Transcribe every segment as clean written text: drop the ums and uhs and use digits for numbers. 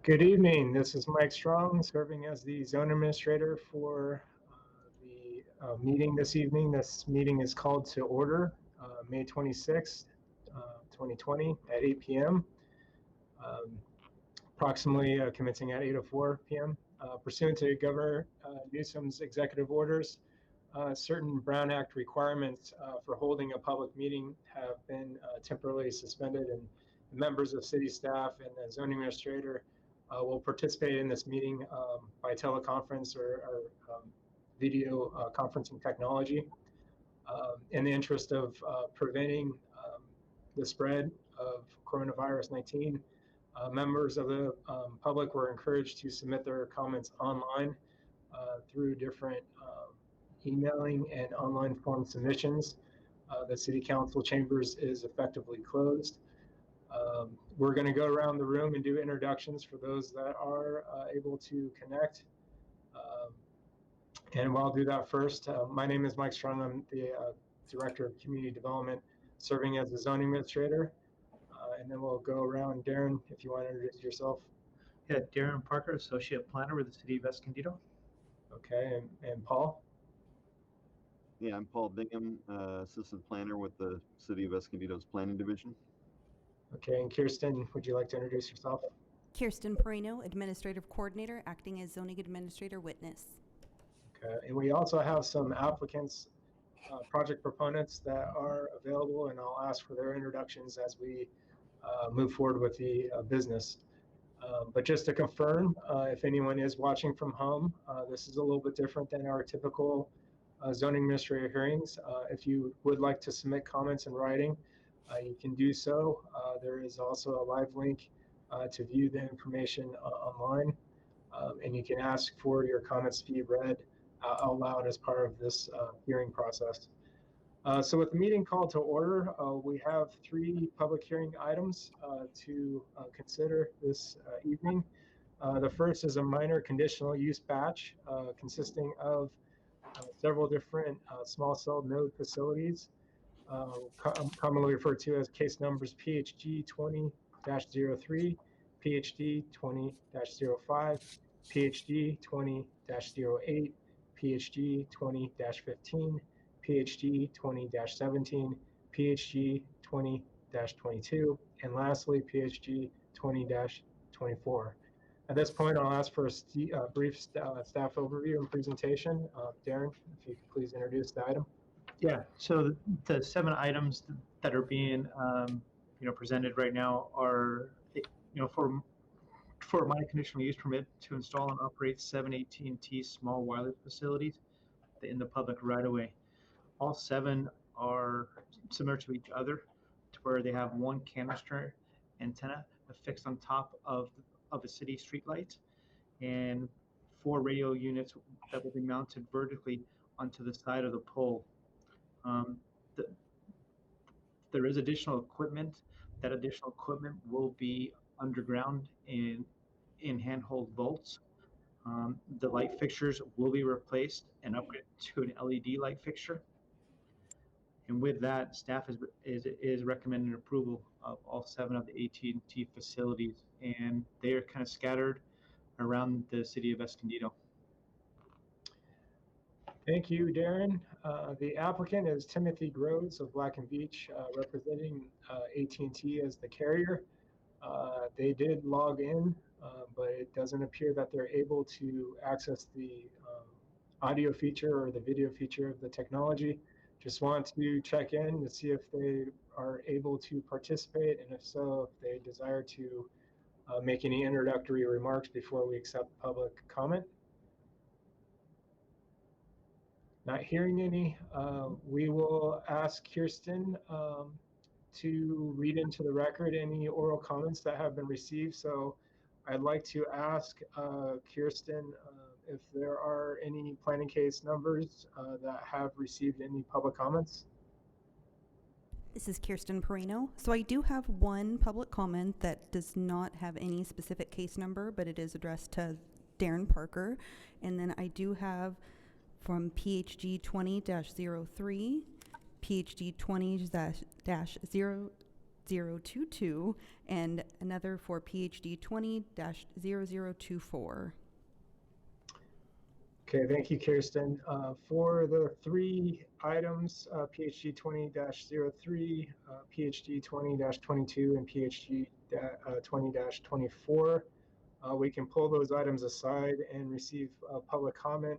Good evening. This is Mike Strong, serving as the zone administrator for the meeting this evening. This meeting is called to order May 26th, 2020 at 8 p.m. Approximately commencing at 8:04 p.m. Pursuant to Governor Newsom's executive orders, certain Brown Act requirements for holding a public meeting have been temporarily suspended, and members of city staff and the zoning administrator will participate in this meeting by teleconference or video conferencing technology. In the interest of preventing the spread of coronavirus 19, members of the public were encouraged to submit their comments online through different emailing and online form submissions. The City Council chambers is effectively closed. We're going to go around the room and do introductions for those that are able to connect. And I'll do that first. My name is Mike Strong. I'm the Director of Community Development, serving as the zoning administrator. And then we'll go around. Darren, if you want to introduce yourself. Yeah, Darren Parker, Associate Planner with the City of Escondido. Okay, and Paul? Yeah, I'm Paul Bingham, Assistant Planner with the City of Escondido's Planning Division. Okay, and Kirsten, would you like to introduce yourself? Kirsten Perino, Administrative Coordinator, acting as Zoning Administrator Witness. Okay, and we also have some applicants, project proponents that are available, and I'll ask for their introductions as we move forward with the business. But just to confirm, if anyone is watching from home, this is a little bit different than our typical zoning administrator hearings. If you would like to submit comments in writing, you can do so. There is also a live link to view the information online, and you can ask for your comments to be read out loud as part of this hearing process. So with the meeting called to order, we have 3 public hearing items to consider this evening. The first is a minor conditional use batch consisting of several different small cell node facilities, commonly referred to as case numbers PHG 20-03, PHD 20-05, PHD 20-08, PHG 20-15, PHG 20-17, PHG 20-22, and lastly, PHG 20-24. At this point, I'll ask for a brief staff overview and presentation. Darren, if you could please introduce the item. Yeah, so the 7 items that are being presented right now are for a minor conditional use permit to install and operate 7 AT&T small wireless facilities in the public right-of-way. All 7 are similar to each other, to where they have 1 canister antenna affixed on top of a city street light, and 4 radio units that will be mounted vertically onto the side of the pole. There is additional equipment. That additional equipment will be underground in handhold vaults. The light fixtures will be replaced and upgraded to an LED light fixture. And with that, staff is recommending approval of all 7 of the AT&T facilities, and they are kind of scattered around the city of Escondido. Thank you, Darren. The applicant is Timothy Groves of Black and Beach, representing AT&T as the carrier. They did log in, but it doesn't appear that they're able to access the audio feature or the video feature of the technology. Just want to check in to see if they are able to participate, and if so, if they desire to make any introductory remarks before we accept public comment. Not hearing any, we will ask Kirsten to read into the record any oral comments that have been received. So I'd like to ask Kirsten if there are any planning case numbers that have received any public comments. This is Kirsten Perino. So I do have 1 public comment that does not have any specific case number, but it is addressed to Darren Parker. And then I do have from PHG 20-03, PHG 20-0, 20-022 and another for PhD 20-0024. Okay, thank you, Kirsten. For the three items, PhD 20-03, PhD 20-22, and PhD 20-24, we can pull those items aside and receive public comment.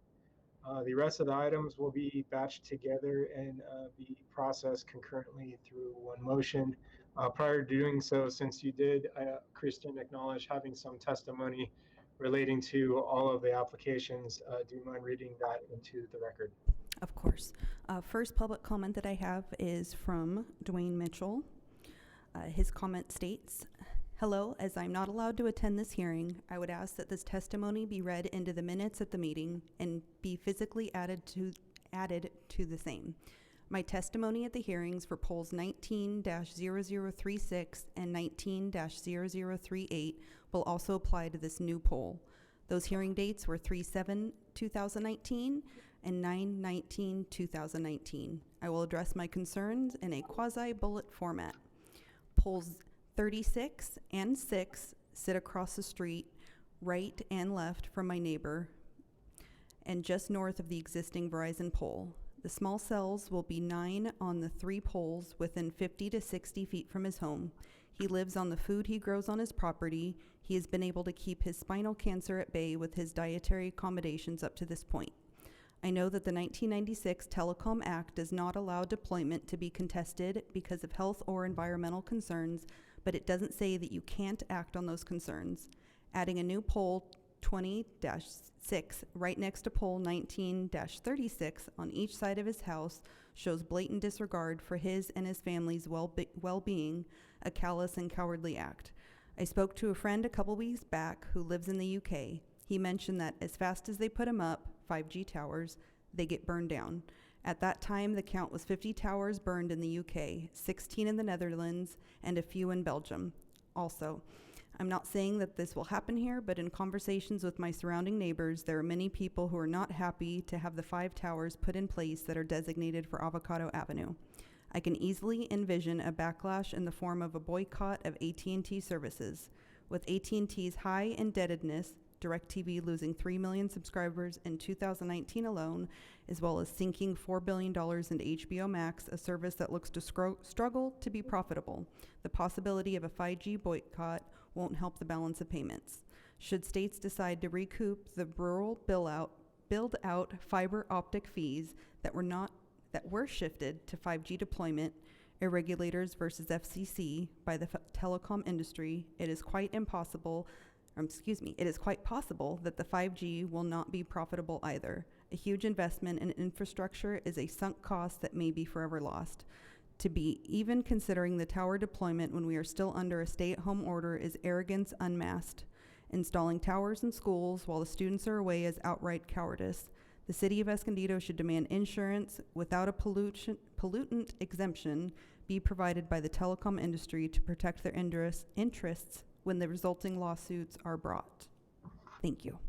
The rest of the items will be batched together and be processed concurrently through one motion. Prior to doing so, since you did, Kristen, acknowledge having some testimony relating to all of the applications, do you mind reading that into the record? Of course. First public comment that I have is from Dwayne Mitchell. His comment states, "Hello, as I'm not allowed to attend this hearing, I would ask that this testimony be read into the minutes at the meeting and be physically added to the same. My testimony at the hearings for polls 19-0036 and 19-0038 will also apply to this new poll. Those hearing dates were 3/7/2019 and 9/19/2019. I will address my concerns in a quasi-bullet format. Polls 36 and 6 sit across the street, right and left from my neighbor, and just north of the existing Verizon pole. The small cells will be 9 on the 3 poles within 50 to 60 feet from his home. He lives on the food he grows on his property. He has been able to keep his spinal cancer at bay with his dietary accommodations up to this point. I know that the 1996 Telecom Act does not allow deployment to be contested because of health or environmental concerns, but it doesn't say that you can't act on those concerns. Adding a new pole 20-6 right next to pole 19-36 on each side of his house shows blatant disregard for his and his family's well-being, a callous and cowardly act. I spoke to a friend a couple weeks back who lives in the UK. He mentioned that as fast as they put them up, 5G towers, they get burned down. At that time, the count was 50 towers burned in the UK, 16 in the Netherlands, and a few in Belgium. Also, I'm not saying that this will happen here, but in conversations with my surrounding neighbors, there are many people who are not happy to have the 5 towers put in place that are designated for Avocado Avenue. I can easily envision a backlash in the form of a boycott of AT&T services. With AT&T's high indebtedness, DirecTV losing 3 million subscribers in 2019 alone, as well as sinking $4 billion into HBO Max, a service that looks to struggle to be profitable. The possibility of a 5G boycott won't help the balance of payments. Should states decide to recoup the rural build-out fiber optic fees that were shifted to 5G deployment, irregulators versus FCC by the telecom industry, it is quite possible that the 5G will not be profitable either. A huge investment in infrastructure is a sunk cost that may be forever lost. To be even considering the tower deployment when we are still under a stay-at-home order is arrogance unmasked. Installing towers in schools while the students are away is outright cowardice. The City of Escondido should demand insurance without a pollutant exemption be provided by the telecom industry to protect their interests when the resulting lawsuits are brought. Thank you.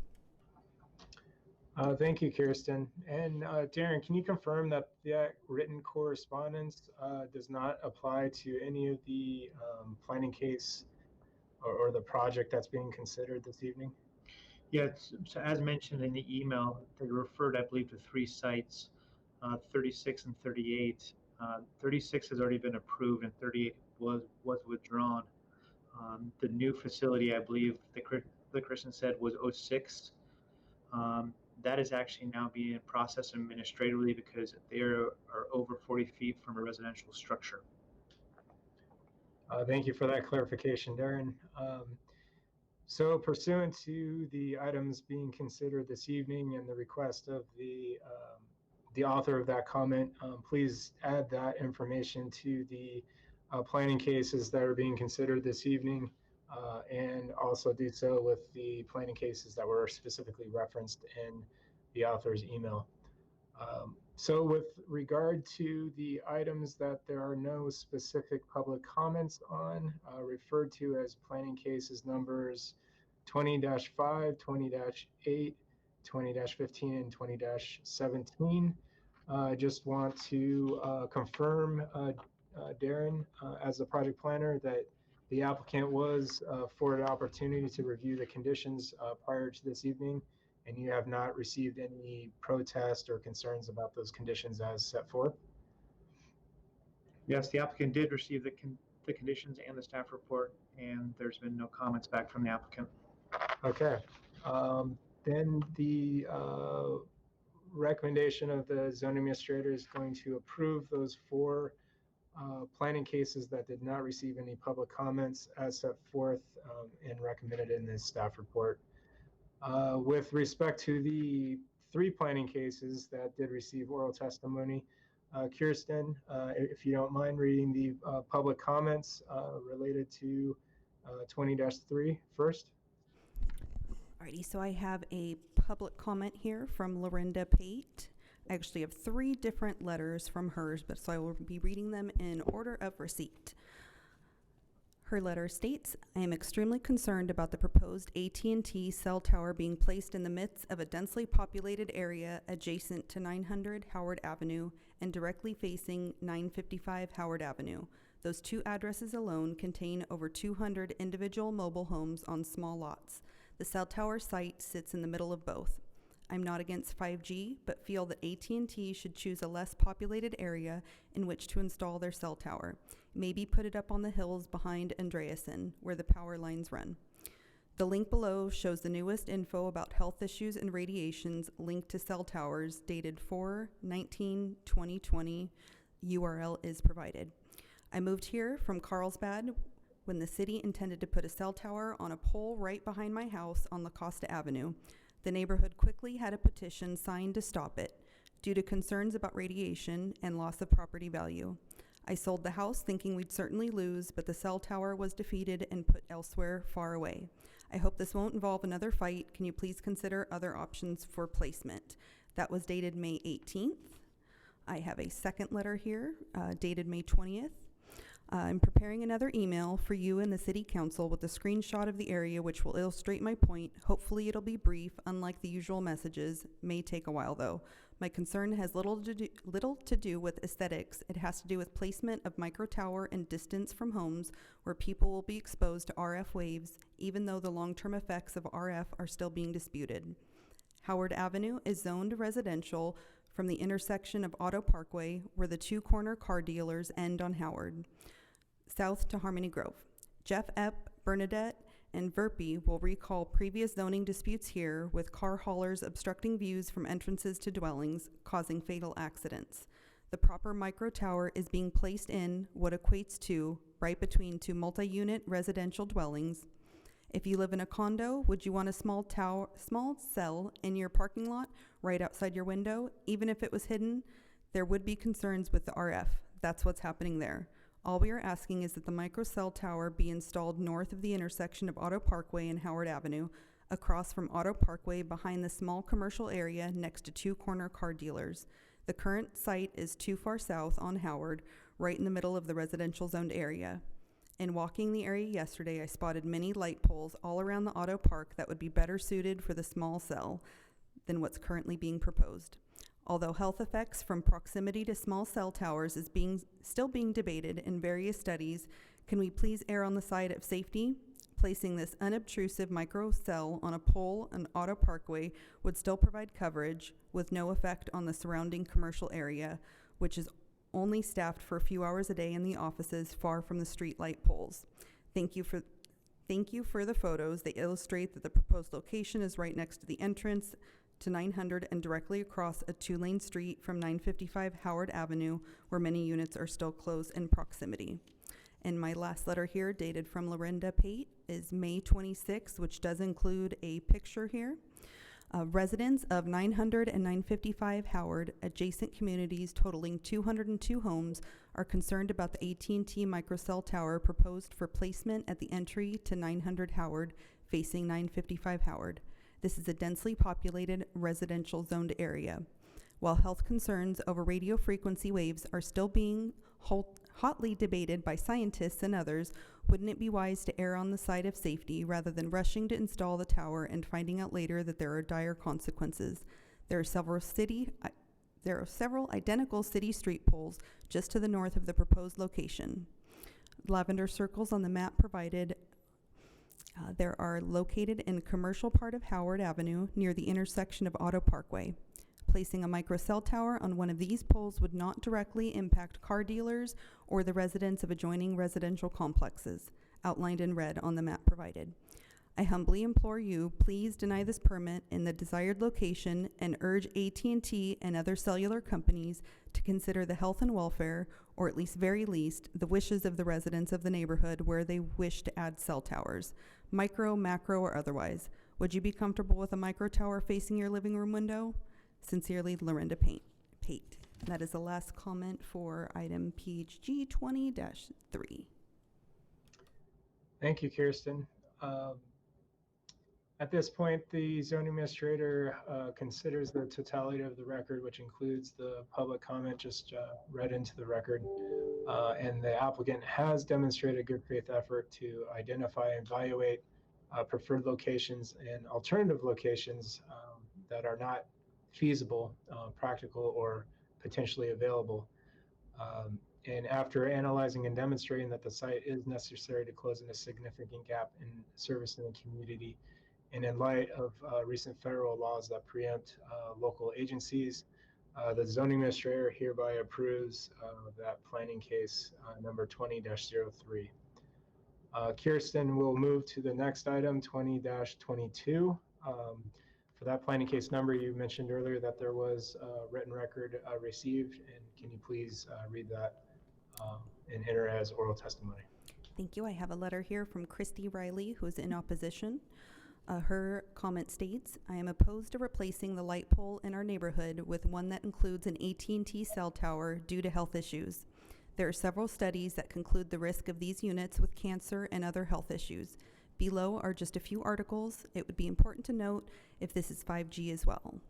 Thank you, Kirsten. And Darren, can you confirm that that written correspondence does not apply to any of the planning case or the project that's being considered this evening? Yeah, so as mentioned in the email, they referred, I believe, to 3 sites, 36 and 38. 36 has already been approved and 38 was withdrawn. The new facility, I believe, the Christian said was 06. That is actually now being processed administratively because they are over 40 feet from a residential structure. Thank you for that clarification, Darren. So pursuant to the items being considered this evening and the request of the author of that comment, please add that information to the planning cases that are being considered this evening, and also do so with the planning cases that were specifically referenced in the author's email. So with regard to the items that there are no specific public comments on, referred to as planning cases numbers 20-5, 20-8, 20-15, and 20-17, I just want to confirm, Darren, as the project planner, that the applicant was afforded opportunity to review the conditions prior to this evening, and you have not received any protest or concerns about those conditions as set forth. Yes, the applicant did receive the conditions and the staff report, and there's been no comments back from the applicant. Okay. Then the recommendation of the zoning administrator is going to approve those 4 planning cases that did not receive any public comments as set forth and recommended in this staff report. With respect to the 3 planning cases that did receive oral testimony, Kirsten, if you don't mind reading the public comments related to 20-3 first. Alrighty, so I have a public comment here from Lorinda Pate. I actually have 3 different letters from hers, but so I will be reading them in order of receipt. Her letter states, I am extremely concerned about the proposed AT&T cell tower being placed in the midst of a densely populated area adjacent to 900 Howard Avenue and directly facing 955 Howard Avenue. Those 2 addresses alone contain over 200 individual mobile homes on small lots. The cell tower site sits in the middle of both. I'm not against 5G, but feel that AT&T should choose a less populated area in which to install their cell tower. Maybe put it up on the hills behind Andreasen, where the power lines run. The link below shows the newest info about health issues and radiations linked to cell towers dated 4/19/2020. URL is provided. I moved here from Carlsbad when the city intended to put a cell tower on a pole right behind my house on La Costa Avenue. The neighborhood quickly had a petition signed to stop it due to concerns about radiation and loss of property value. I sold the house thinking we'd certainly lose, but the cell tower was defeated and put elsewhere far away. I hope this won't involve another fight. Can you please consider other options for placement? That was dated May 18th. I have a second letter here, dated May 20th. I'm preparing another email for you and the City Council with a screenshot of the area which will illustrate my point. Hopefully it'll be brief, unlike the usual messages. May take a while though. My concern has little to do with aesthetics. It has to do with placement of micro tower and distance from homes where people will be exposed to RF waves, even though the long-term effects of RF are still being disputed. Howard Avenue is zoned residential from the intersection of Auto Parkway, where the 2 corner car dealers end on Howard, south to Harmony Grove. Jeff Epp, Bernadette, and Verpy will recall previous zoning disputes here with car haulers obstructing views from entrances to dwellings, causing fatal accidents. The proper micro tower is being placed in what equates to right between 2 multi-unit residential dwellings. If you live in a condo, would you want a small cell in your parking lot right outside your window? Even if it was hidden, there would be concerns with the RF. That's what's happening there. All we are asking is that the micro cell tower be installed north of the intersection of Auto Parkway and Howard Avenue, across from Auto Parkway behind the small commercial area next to 2 corner car dealers. The current site is too far south on Howard, right in the middle of the residential zoned area. In walking the area yesterday, I spotted many light poles all around the auto park that would be better suited for the small cell than what's currently being proposed. Although health effects from proximity to small cell towers is still being debated in various studies, can we please err on the side of safety? Placing this unobtrusive micro cell on a pole on Auto Parkway would still provide coverage with no effect on the surrounding commercial area, which is only staffed for a few hours a day in the offices far from the street light poles. Thank you for the photos. They illustrate that the proposed location is right next to the entrance to 900 and directly across a 2-lane street from 955 Howard Avenue, where many units are still close in proximity. And my last letter here, dated from Lorinda Pate, is May 26, which does include a picture here. Residents of 900 and 955 Howard, adjacent communities totaling 202 homes, are concerned about the AT&T microcell tower proposed for placement at the entry to 900 Howard, facing 955 Howard. This is a densely populated residential zoned area. While health concerns over radio frequency waves are still being hotly debated by scientists and others, wouldn't it be wise to err on the side of safety rather than rushing to install the tower and finding out later that there are dire consequences? There are several city There are several identical city street poles just to the north of the proposed location. Lavender circles on the map provided there are located in a commercial part of Howard Avenue near the intersection of Auto Parkway. Placing a microcell tower on one of these poles would not directly impact car dealers or the residents of adjoining residential complexes, outlined in red on the map provided. I humbly implore you, please deny this permit in the desired location and urge AT&T and other cellular companies to consider the health and welfare, or at least very least, the wishes of the residents of the neighborhood where they wish to add cell towers, micro, macro, or otherwise. Would you be comfortable with a micro tower facing your living room window? Sincerely, Lorinda Pate. That is the last comment for item PHG 20-3. Thank you, Kirsten. At this point, the zoning administrator considers the totality of the record, which includes the public comment just read into the record. And the applicant has demonstrated good faith effort to identify and evaluate preferred locations and alternative locations that are not feasible, practical, or potentially available. And after analyzing and demonstrating that the site is necessary to close in a significant gap in service in the community, and in light of recent federal laws that preempt local agencies, the zoning administrator hereby approves that planning case number 20-03. Kirsten will move to the next item, 20-22. For that planning case number, you mentioned earlier that there was a written record received, and can you please read that and enter as oral testimony? Thank you. I have a letter here from Christy Riley, who is in opposition. Her comment states, I am opposed to replacing the light pole in our neighborhood with one that includes an AT&T cell tower due to health issues. There are several studies that conclude the risk of these units with cancer and other health issues. Below are just a few articles. It would be important to note if this is 5G as well.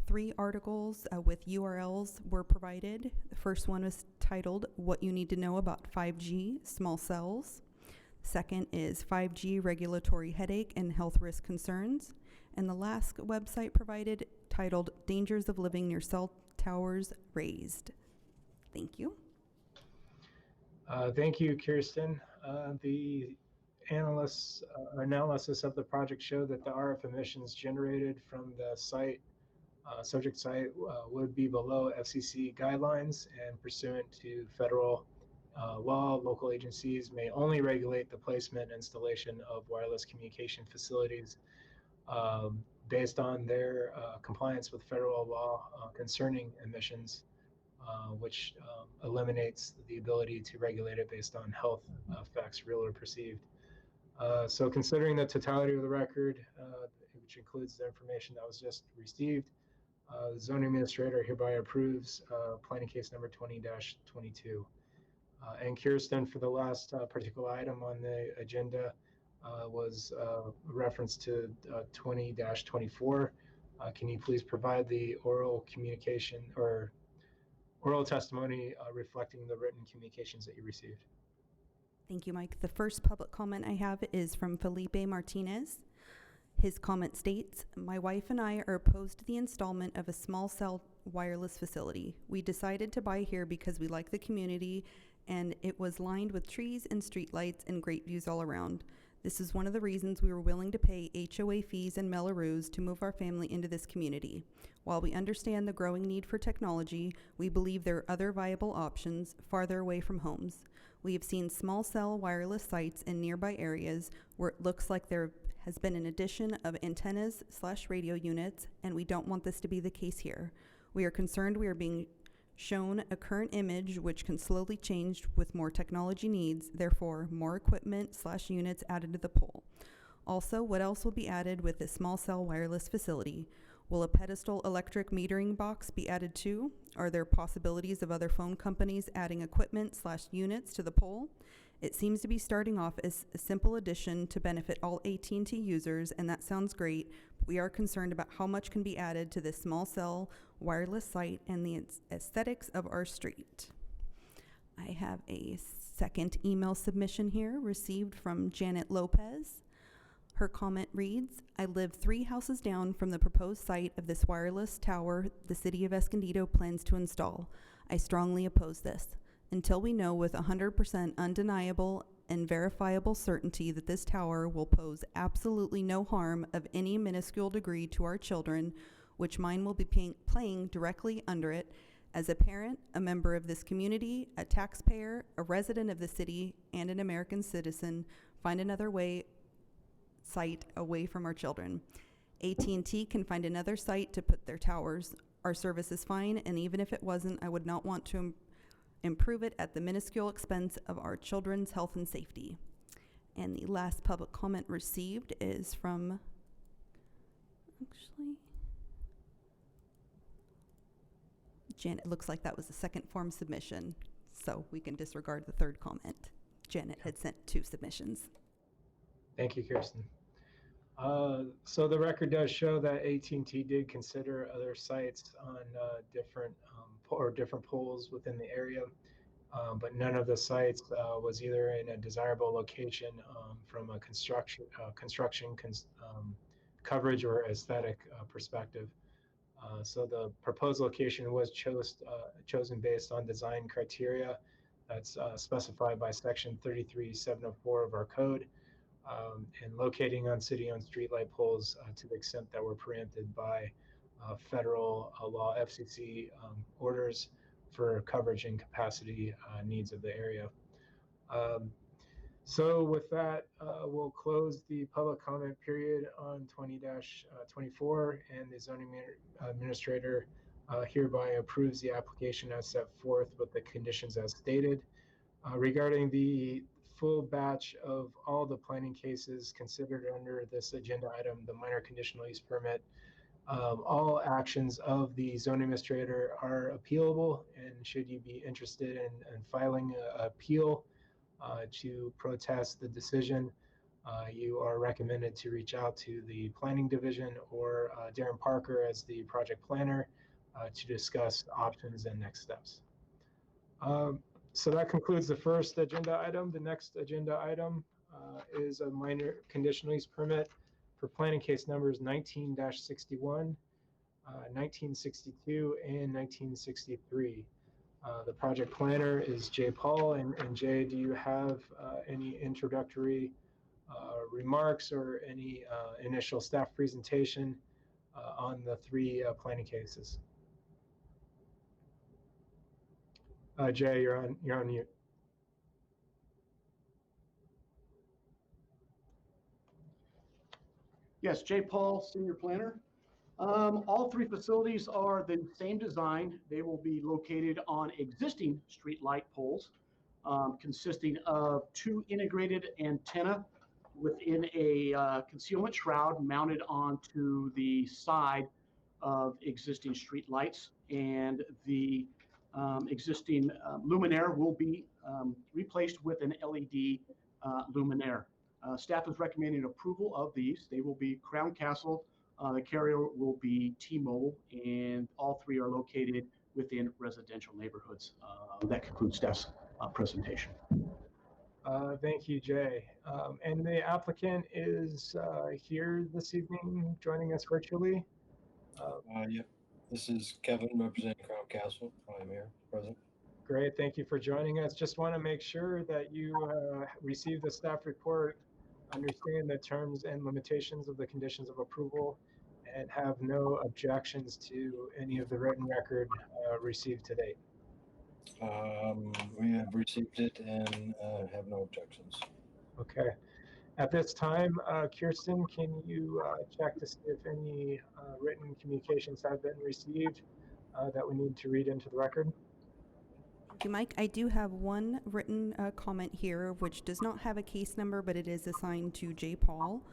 3 articles with URLs were provided. The first one was titled, What You Need to Know About 5G Small Cells. Second is 5G regulatory headache and health risk concerns. And the last website provided titled Dangers of Living Near Cell Towers Raised. Thank you. Thank you, Kirsten. The analysis of the project showed that the RF emissions generated from the site, subject site, would be below FCC guidelines, and pursuant to federal law, local agencies may only regulate the placement and installation of wireless communication facilities based on their compliance with federal law concerning emissions, which eliminates the ability to regulate it based on health effects, real or perceived. So considering the totality of the record, which includes the information that was just received, the zoning administrator hereby approves planning case number 20-22. And Kirsten, for the last particular item on the agenda was reference to 20-24. Can you please provide the oral communication or oral testimony reflecting the written communications that you received? Thank you, Mike. The first public comment I have is from Felipe Martinez. His comment states, my wife and I are opposed to the installment of a small cell wireless facility. We decided to buy here because we like the community and it was lined with trees and streetlights and great views all around. This is one of the reasons we were willing to pay HOA fees and Melrose to move our family into this community. While we understand the growing need for technology, we believe there are other viable options farther away from homes. We have seen small cell wireless sites in nearby areas where it looks like there has been an addition of antennas/radio units, and we don't want this to be the case here. We are concerned we are being shown a current image which can slowly change with more technology needs, therefore more equipment/units added to the pole. Also, what else will be added with this small cell wireless facility? Will a pedestal electric metering box be added too? Are there possibilities of other phone companies adding equipment/units to the pole? It seems to be starting off as a simple addition to benefit all AT&T users, and that sounds great, but we are concerned about how much can be added to this small cell wireless site and the aesthetics of our street. I have a second email submission here received from Janet Lopez. Her comment reads, I live 3 houses down from the proposed site of this wireless tower the City of Escondido plans to install. I strongly oppose this. Until we know with 100% undeniable and verifiable certainty that this tower will pose absolutely no harm of any minuscule degree to our children, which mine will be playing directly under it, as a parent, a member of this community, a taxpayer, a resident of the city, and an American citizen, find another site away from our children. AT&T can find another site to put their towers. Our service is fine, and even if it wasn't, I would not want to improve it at the minuscule expense of our children's health and safety. And the last public comment received is from, Janet. It looks like that was the second form submission, so we can disregard the third comment. Janet had sent 2 submissions. Thank you, Kirsten. So the record does show that AT&T did consider other sites on different poles within the area, but none of the sites was either in a desirable location from a construction coverage or aesthetic perspective. So the proposed location was chosen based on design criteria that's specified by section 33704 of our code. And locating on city-owned streetlight poles to the extent that were preempted by federal law FCC orders for coverage and capacity needs of the area. So with that, we'll close the public comment period on 20-24, and the zoning administrator hereby approves the application as set forth with the conditions as stated. Regarding the full batch of all the planning cases considered under this agenda item, the minor conditional use permit, all actions of the zoning administrator are appealable, and should you be interested in filing an appeal to protest the decision, you are recommended to reach out to the planning division or Darren Parker as the project planner to discuss options and next steps. So that concludes the first agenda item. The next agenda item is a minor conditional use permit for planning case numbers 19-61, 1962, and 1963. The project planner is Jay Paul, and Jay, do you have any introductory remarks or any initial staff presentation on the 3 planning cases? Jay, you're on mute. Yes, Jay Paul, Senior Planner. All 3 facilities are the same design. They will be located on existing street light poles, consisting of 2 integrated antenna within a concealment shroud mounted onto the side of existing street lights, and the existing luminaire will be replaced with an LED luminaire. Staff is recommending approval of these. They will be Crown Castle, the carrier will be T-Mobile, and all 3 are located within residential neighborhoods. That concludes staff's presentation. Thank you, Jay. And the applicant is here this evening, joining us virtually. Yeah, this is Kevin representing Crown Castle. I'm here, present. Great, thank you for joining us. Just want to make sure that you receive the staff report, understand the terms and limitations of the conditions of approval, and have no objections to any of the written record received to date. We have received it and have no objections. Okay. At this time, Kirsten, can you check to see if any written communications have been received that we need to read into the record? Thank you, Mike. I do have one written comment here, which does not have a case number, but it is assigned to Jay Paul.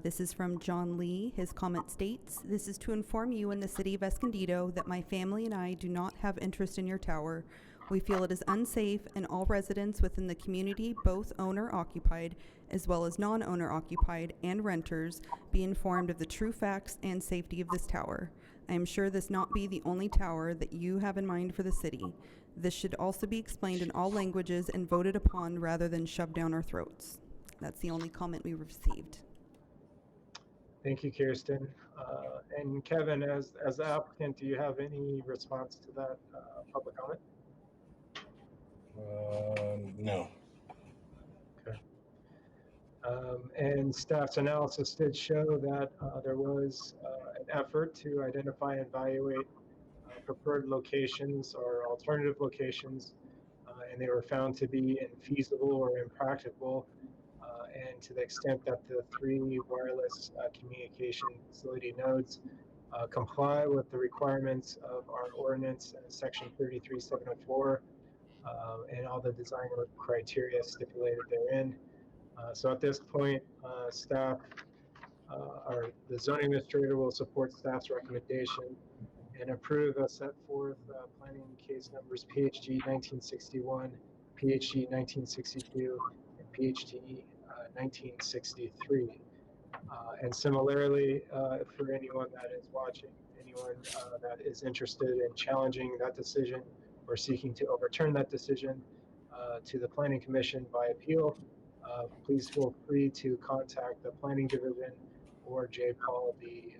This is from John Lee. His comment states, "This is to inform you in the City of Escondido that my family and I do not have interest in your tower. We feel it is unsafe, and all residents within the community, both owner-occupied as well as non-owner-occupied and renters, be informed of the true facts and safety of this tower. I am sure this not be the only tower that you have in mind for the city. This should also be explained in all languages and voted upon rather than shoved down our throats." That's the only comment we received. Thank you, Kirsten. And Kevin, as the applicant, do you have any response to that public comment? No. Okay. And staff's analysis did show that there was an effort to identify and evaluate preferred locations or alternative locations, and they were found to be infeasible or impracticable. And to the extent that the 3 wireless communication facility nodes comply with the requirements of our ordinance, section 33704, and all the design criteria stipulated therein. So at this point, staff or the zoning administrator will support staff's recommendation and approve as set forth planning case numbers PHG 1961, PHG 1962, and PHG 1963. And similarly, for anyone that is watching, anyone that is interested in challenging that decision or seeking to overturn that decision to the Planning Commission by appeal, please feel free to contact the Planning Division or J. Paul, the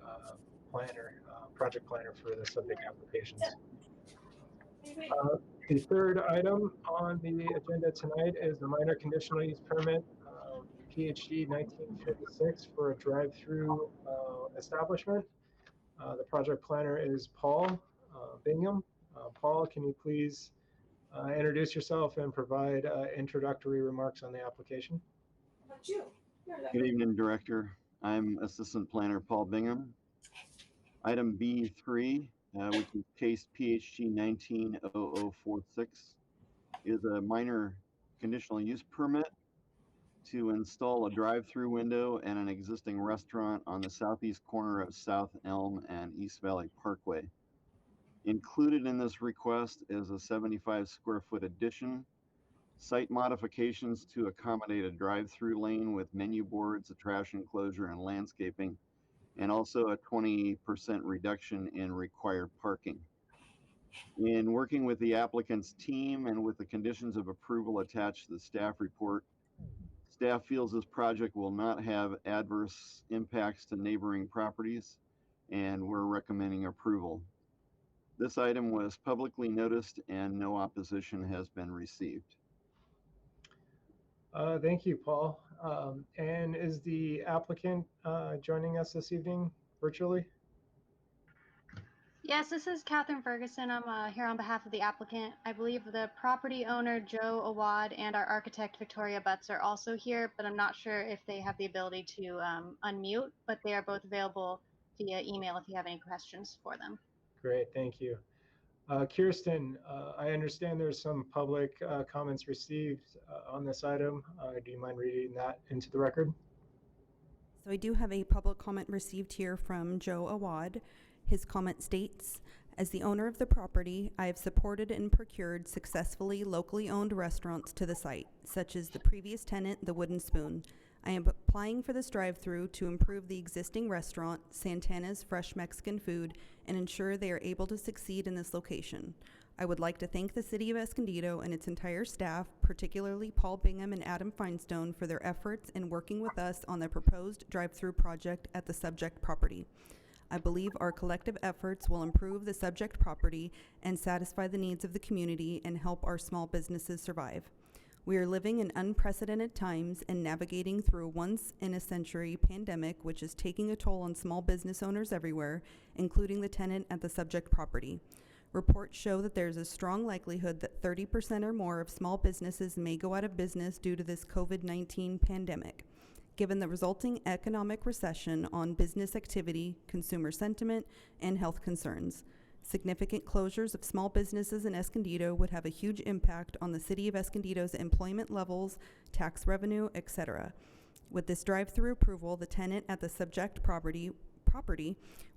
planner, project planner for the subject applications. The third item on the agenda tonight is the minor conditional use permit, PHG 1956, for a drive-through establishment. The project planner is Paul Bingham. Paul, can you please introduce yourself and provide introductory remarks on the application? Good evening, Director. I'm Assistant Planner Paul Bingham. Item B3, which is case PHG 190046, is a minor conditional use permit to install a drive-through window and an existing restaurant on the southeast corner of South Elm and East Valley Parkway. Included in this request is a 75 square foot addition, site modifications to accommodate a drive-through lane with menu boards, a trash enclosure, and landscaping, and also a 20% reduction in required parking. In working with the applicant's team and with the conditions of approval attached to the staff report, staff feels this project will not have adverse impacts to neighboring properties, and we're recommending approval. This item was publicly noticed and no opposition has been received. Thank you, Paul. And is the applicant joining us this evening virtually? Yes, this is Catherine Ferguson. I'm here on behalf of the applicant. I believe the property owner, Joe Awad, and our architect, Victoria Butts, are also here, but I'm not sure if they have the ability to unmute, but they are both available via email if you have any questions for them. Great, thank you. Kirsten, I understand there's some public comments received on this item. Do you mind reading that into the record? So I do have a public comment received here from Joe Awad. His comment states, as the owner of the property, I have supported and procured successfully locally owned restaurants to the site, such as the previous tenant, the Wooden Spoon. I am applying for this drive-through to improve the existing restaurant, Santana's Fresh Mexican Food, and ensure they are able to succeed in this location. I would like to thank the City of Escondido and its entire staff, particularly Paul Bingham and Adam Feinstone, for their efforts in working with us on the proposed drive-through project at the subject property. I believe our collective efforts will improve the subject property and satisfy the needs of the community and help our small businesses survive. We are living in unprecedented times and navigating through a once-in-a-century pandemic which is taking a toll on small business owners everywhere, including the tenant at the subject property. Reports show that there is a strong likelihood that 30% or more of small businesses may go out of business due to this COVID-19 pandemic. Given the resulting economic recession on business activity, consumer sentiment, and health concerns, significant closures of small businesses in Escondido would have a huge impact on the City of Escondido's employment levels, tax revenue, etc. With this drive-through approval, the tenant at the subject property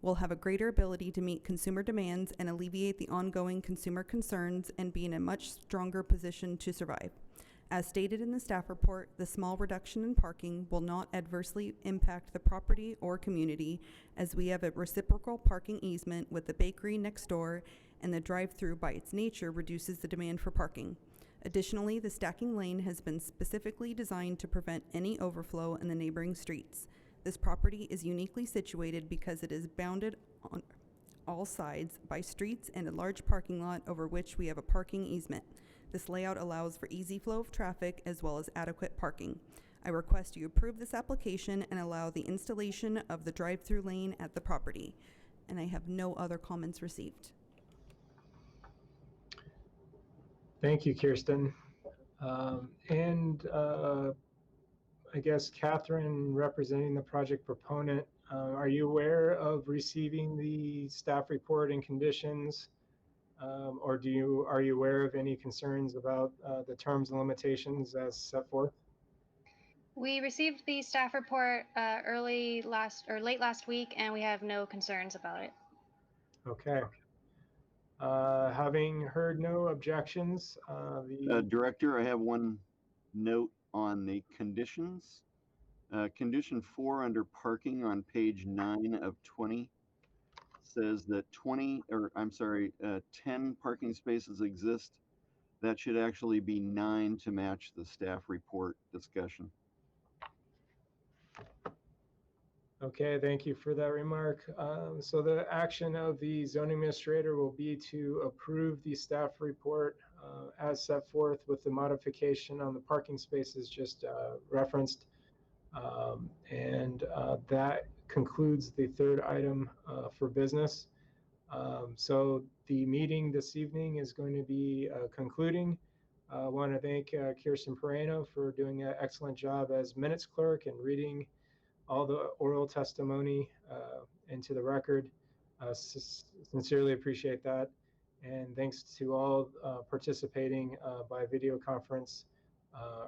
will have a greater ability to meet consumer demands and alleviate the ongoing consumer concerns and be in a much stronger position to survive. As stated in the staff report, the small reduction in parking will not adversely impact the property or community, as we have a reciprocal parking easement with the bakery next door, and the drive-through by its nature reduces the demand for parking. Additionally, the stacking lane has been specifically designed to prevent any overflow in the neighboring streets. This property is uniquely situated because it is bounded on all sides by streets and a large parking lot over which we have a parking easement. This layout allows for easy flow of traffic as well as adequate parking. I request you approve this application and allow the installation of the drive-through lane at the property. And I have no other comments received. Thank you, Kirsten. I guess Catherine, representing the project proponent, are you aware of receiving the staff report and conditions? Or are you aware of any concerns about the terms and limitations as set forth? We received the staff report late last week, and we have no concerns about it. Okay. Having heard no objections, Director, I have one note on the conditions. Condition 4 under parking on page 9 of 20 says that 10 parking spaces exist. That should actually be 9 to match the staff report discussion. Okay, thank you for that remark. So the action of the zoning administrator will be to approve the staff report as set forth with the modification on the parking spaces just referenced. That concludes the third item for business. So the meeting this evening is going to be concluding. I want to thank Kirsten Pereno for doing an excellent job as minutes clerk and reading all the oral testimony into the record. Sincerely appreciate that. And thanks to all participating by video conference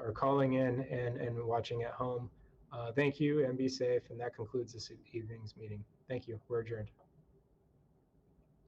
or calling in and watching at home. Thank you and be safe. And that concludes this evening's meeting. Thank you. We're adjourned.